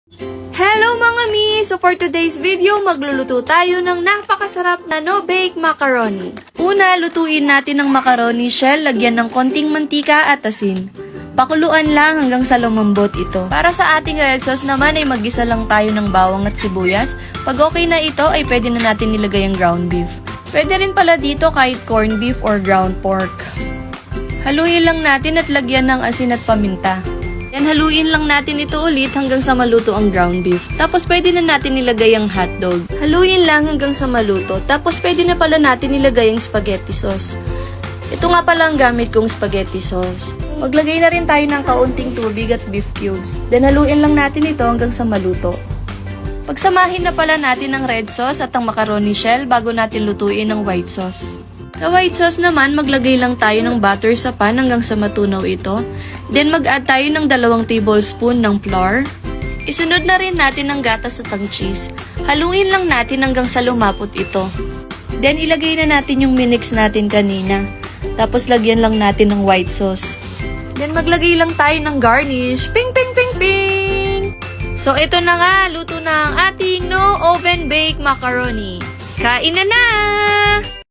Hello mga mi! So for today's video, magluluto tayo ng napakasarap na no-bake macaroni. Una, lutuin natin ang macaroni shell, lagyan ng konting mantika at asin. Pakuluan lang hanggang sa lumambot ito. Para sa ating red sauce naman ay mag-isa lang tayo ng bawang at sibuyas. Pag okay na ito ay pwede na natin nilagay ang ground beef. Pwede rin pala dito kahit corned beef or ground pork. Haluin lang natin at lagyan ng asin at paminta. Yan, haluin lang natin ito ulit hanggang sa maluto ang ground beef. Tapos pwede na natin nilagay ang hotdog. Haluin lang hanggang sa maluto. Tapos pwede na pala natin nilagay ang spaghetti sauce. Ito nga pala ang gamit kong spaghetti sauce. Maglagay na rin tayo ng kaunting tubig at beef cubes. Then haluin lang natin ito hanggang sa maluto. Pagsamahin na pala natin ang red sauce at ang macaroni shell bago natin lutuin ang white sauce. Sa white sauce naman, maglagay lang tayo ng butter sa pan hanggang sa matunaw ito. Then mag-add tayo ng 2 tablespoon ng flour. Isunod na rin natin ang gatas at ang cheese. Haluin lang natin hanggang sa lumapot ito. Then ilagay na natin yung minix natin kanina. Tapos lagyan lang natin ng white sauce. Then maglagay lang tayo ng garnish. Ping ping ping ping! So ito na nga, luto na ang ating no oven bake macaroni. Kain na na!